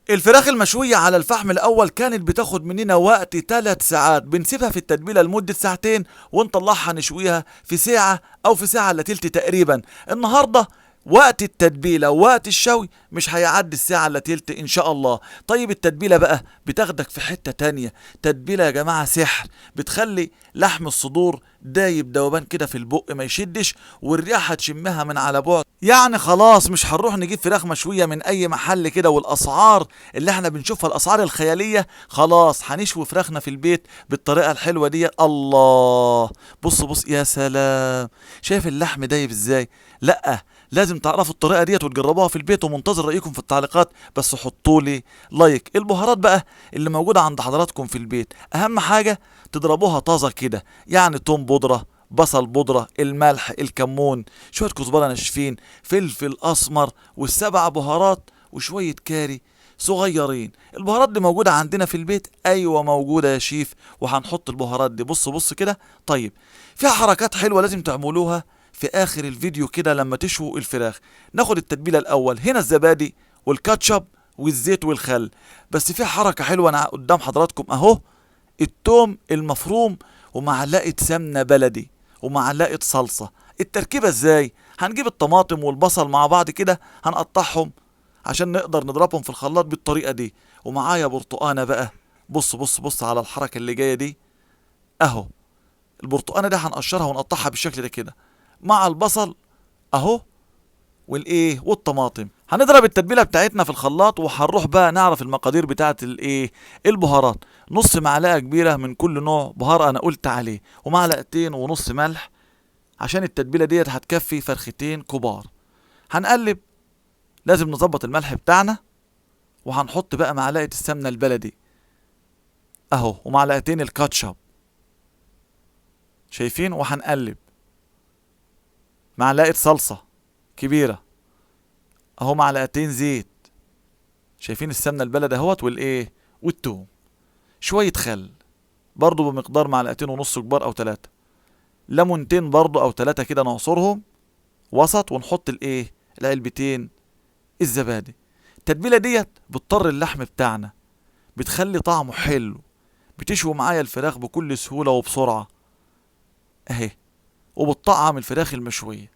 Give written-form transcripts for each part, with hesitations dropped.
الفراخ المشوية على الفحم الأول كانت بتاخد مننا وقت 3 ساعات، بنسيبها في التتبيلة لمدة ساعتين ونطلعها نشويها في ساعة أو في ساعة إلا تلت تقريبا. النهاردة وقت التتبيلة ووقت الشوي مش هيعدي الساعة إلا تلت إن شاء الله. طيب التتبيلة بقى بتاخدك في حتة تانية، تتبيلة يا جماعة سحر، بتخلي لحم الصدور دايب دوبان كده في البق ما يشدش، والريحة تشمها من على بعد. يعني خلاص مش هنروح نجيب فراخ مشوية من أي محل كده، والأسعار اللي احنا بنشوفها الأسعار الخيالية، خلاص هنشوي فراخنا في البيت بالطريقة الحلوة دي. الله، بص بص يا سلام، شايف اللحم دايب ازاي؟ لأ، لازم تعرفوا الطريقة ديت وتجربوها في البيت، ومنتظر رأيكم في التعليقات. بس حطوا لي لايك. البهارات بقى اللي موجودة عند حضراتكم في البيت، أهم حاجة تضربوها طازة كده، يعني توم بودرة، بصل بودرة، الملح، الكمون، شوية كزبرة ناشفين، فلفل أسمر، والسبع بهارات، وشوية كاري صغيرين. البهارات دي موجودة عندنا في البيت؟ أيوة موجودة يا شيف، وهنحط البهارات دي. بص بص كده. طيب في حركات حلوة لازم تعملوها في آخر الفيديو كده لما تشووا الفراخ. ناخد التتبيلة الأول، هنا الزبادي والكاتشب والزيت والخل. بس في حركة حلوة أنا قدام حضراتكم أهو، التوم المفروم ومعلقة سمنة بلدي ومعلقة صلصة. التركيبة ازاي؟ هنجيب الطماطم والبصل مع بعض كده، هنقطعهم عشان نقدر نضربهم في الخلاط بالطريقة دي، ومعايا برتقانة بقى. بص بص بص على الحركة اللي جاية دي اهو، البرتقانة دي هنقشرها ونقطعها بالشكل ده كده مع البصل اهو والايه والطماطم. هنضرب التتبيله بتاعتنا في الخلاط، وهنروح بقى نعرف المقادير بتاعت الايه البهارات. نص معلقه كبيره من كل نوع بهار انا قلت عليه، ومعلقتين ونص ملح عشان التتبيله ديت هتكفي فرختين كبار. هنقلب، لازم نظبط الملح بتاعنا، وهنحط بقى معلقه السمنه البلدي اهو، ومعلقتين الكاتشب شايفين، وهنقلب معلقه صلصه كبيره اهو، معلقتين زيت، شايفين السمنه البلد اهوت، والايه والثوم، شويه خل برضو بمقدار معلقتين ونص كبار او 3، ليمونتين برضو او 3 كده نعصرهم وسط، ونحط الايه العلبتين الزبادي. التتبيله ديت بتطر اللحم بتاعنا، بتخلي طعمه حلو، بتشوي معايا الفراخ بكل سهوله وبسرعه اهي، وبتطعم الفراخ المشويه.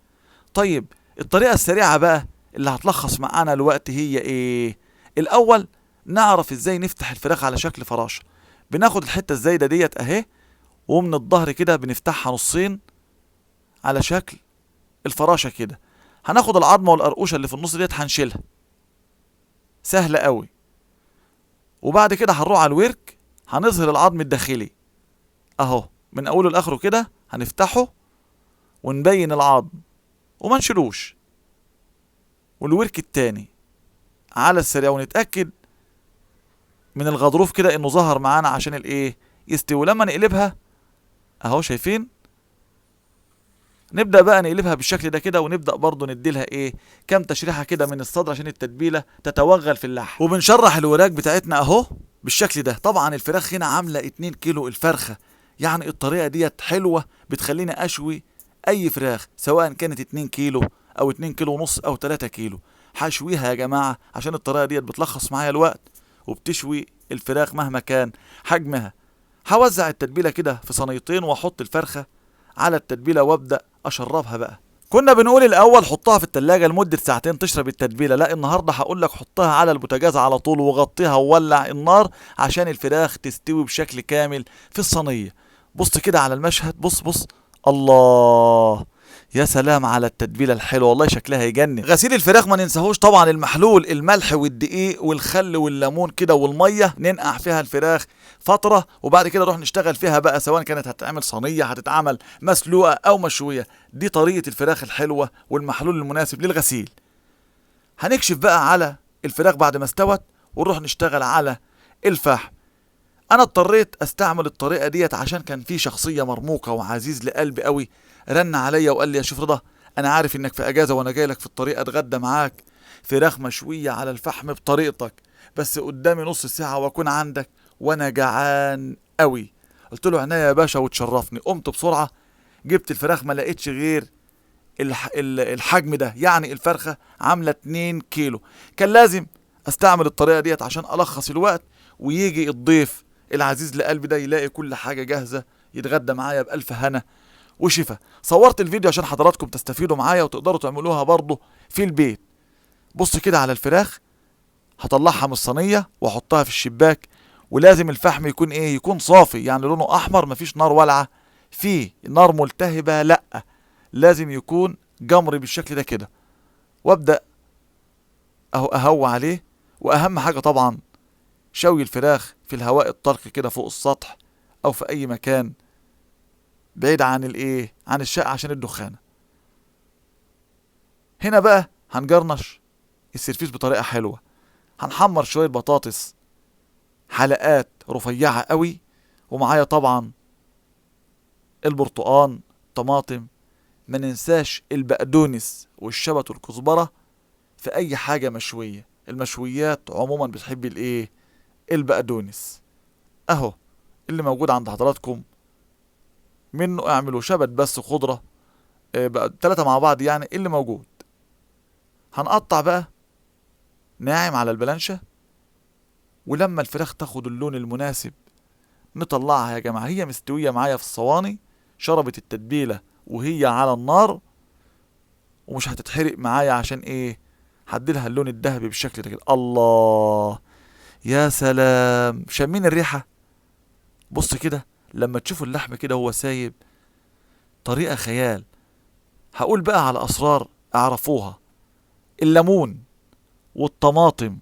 طيب الطريقه السريعه بقى اللي هتلخص معانا الوقت هي ايه؟ الاول نعرف ازاي نفتح الفراخ على شكل فراشه. بناخد الحته الزايده ديت اهي، ومن الظهر كده بنفتحها نصين على شكل الفراشه كده. هناخد العظمه والقرقوشه اللي في النص ديت هنشيلها، سهله قوي. وبعد كده هنروح على الورك، هنظهر العظم الداخلي اهو من اوله لاخره كده، هنفتحه ونبين العظم وما نشيلوش، والورك التاني على السريع، ونتاكد من الغضروف كده انه ظهر معانا عشان الايه يستوي. لما نقلبها اهو شايفين، نبدأ بقى نقلبها بالشكل ده كده، ونبدأ برضو نديلها ايه كام تشريحة كده من الصدر عشان التتبيلة تتوغل في اللحم. وبنشرح الوراك بتاعتنا اهو بالشكل ده. طبعا الفراخ هنا عاملة 2 كيلو الفرخة، يعني الطريقة ديت حلوة بتخليني اشوي اي فراخ سواء كانت 2 كيلو او 2 كيلو ونص او 3 كيلو. هشويها يا جماعة عشان الطريقة ديت بتلخص معايا الوقت، وبتشوي الفراخ مهما كان حجمها. هوزع التتبيلة كده في صينيتين، واحط الفرخة على التتبيلة وابدأ اشربها بقى. كنا بنقول الاول حطها في التلاجة لمدة ساعتين تشرب التتبيلة، لا النهاردة هقول لك حطها على البوتاجاز على طول، وغطيها وولع النار عشان الفراخ تستوي بشكل كامل في الصينية. بص كده على المشهد، بص بص، الله يا سلام على التتبيله الحلوه، والله شكلها يجنن. غسيل الفراخ ما ننساهوش طبعا، المحلول الملح والدقيق والخل والليمون كده والميه، ننقع فيها الفراخ فتره، وبعد كده نروح نشتغل فيها بقى، سواء كانت هتتعمل صينيه، هتتعمل مسلوقه او مشويه. دي طريقه الفراخ الحلوه والمحلول المناسب للغسيل. هنكشف بقى على الفراخ بعد ما استوت، ونروح نشتغل على الفحم. انا اضطريت استعمل الطريقه ديت عشان كان في شخصيه مرموقه وعزيز لقلبي قوي رن عليا وقال لي يا شيف رضا، انا عارف انك في اجازه وانا جاي لك في الطريق اتغدى معاك فراخ مشويه على الفحم بطريقتك، بس قدامي نص ساعه واكون عندك وانا جعان قوي. قلت له عناية يا باشا وتشرفني. قمت بسرعه جبت الفراخ، ما لقيتش غير الحجم ده، يعني الفرخه عامله 2 كيلو. كان لازم استعمل الطريقة ديت عشان الخص الوقت، ويجي الضيف العزيز لقلبي ده يلاقي كل حاجة جاهزة يتغدى معايا بألف هنا وشفا. صورت الفيديو عشان حضراتكم تستفيدوا معايا وتقدروا تعملوها برضه في البيت. بص كده على الفراخ، هطلعها من الصينية واحطها في الشباك، ولازم الفحم يكون ايه، يكون صافي، يعني لونه احمر، مفيش نار والعة فيه، نار ملتهبة لا، لازم يكون جمري بالشكل ده كده. وابدأ اهو اهوى عليه. واهم حاجة طبعا شوي الفراخ في الهواء الطلق كده فوق السطح او في اي مكان بعيد عن الايه، عن الشقة عشان الدخانة. هنا بقى هنجرنش السرفيس بطريقة حلوة. هنحمر شوية بطاطس حلقات رفيعة قوي، ومعايا طبعا البرتقان، طماطم، ما ننساش البقدونس والشبت والكزبرة في اي حاجة مشوية. المشويات عموما بتحب الايه، البقدونس. اهو اللي موجود عند حضراتكم منه اعملوا شبت بس خضرة، بقى 3 مع بعض يعني اللي موجود. هنقطع بقى ناعم على البلانشة، ولما الفراخ تاخد اللون المناسب نطلعها يا جماعة. هي مستوية معايا في الصواني، شربت التتبيلة وهي على النار، ومش هتتحرق معايا عشان ايه، هديلها اللون الذهبي بالشكل ده كده. الله يا سلام، شامين الريحة؟ بص كده لما تشوفوا اللحم كده هو سايب، طريقة خيال. هقول بقى على أسرار اعرفوها. الليمون والطماطم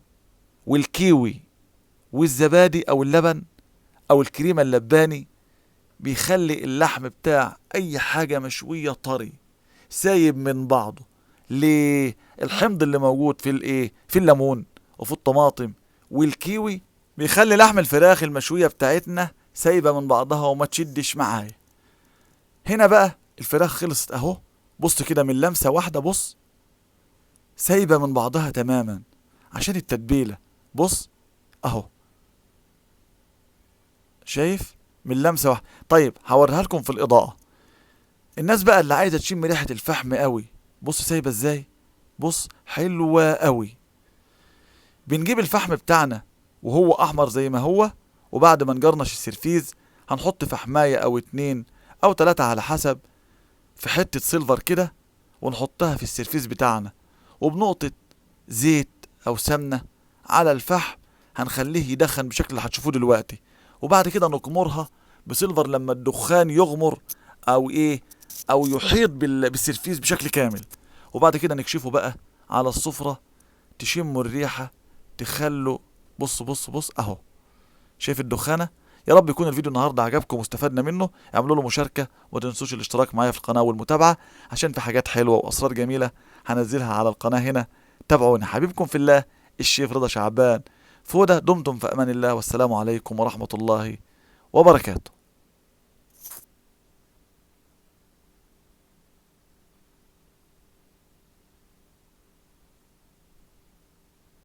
والكيوي والزبادي او اللبن او الكريمة اللباني بيخلي اللحم بتاع اي حاجة مشوية طري سايب من بعضه. ليه؟ الحمض اللي موجود في الايه، في الليمون وفي الطماطم والكيوي بيخلي لحم الفراخ المشوية بتاعتنا سايبة من بعضها وما تشدش معايا. هنا بقى الفراخ خلصت اهو، بص كده من لمسة واحدة، بص سايبة من بعضها تماما عشان التتبيلة. بص اهو، شايف من لمسة واحدة. طيب هوريها لكم في الإضاءة. الناس بقى اللي عايزة تشم ريحة الفحم قوي، بص سايبة ازاي، بص حلوة قوي. بنجيب الفحم بتاعنا وهو احمر زي ما هو، وبعد ما نجرنش السرفيز هنحط فحماية او 2 او 3 على حسب في حتة سيلفر كده، ونحطها في السرفيز بتاعنا، وبنقطة زيت او سمنة على الفحم هنخليه يدخن بشكل اللي هتشوفوه دلوقتي. وبعد كده نكمرها بسيلفر لما الدخان يغمر او ايه، او يحيط بالسرفيز بشكل كامل. وبعد كده نكشفه بقى على السفرة، تشموا الريحة، تخلوا، بص بص بص اهو، شايف الدخانة؟ يا رب يكون الفيديو النهارده عجبكم واستفدنا منه. اعملوا له مشاركة وما تنسوش الاشتراك معايا في القناة والمتابعة، عشان في حاجات حلوة واسرار جميلة هنزلها على القناة هنا. تابعوني. حبيبكم في الله الشيف رضا شعبان فودة. دمتم في امان الله، والسلام عليكم ورحمة الله وبركاته.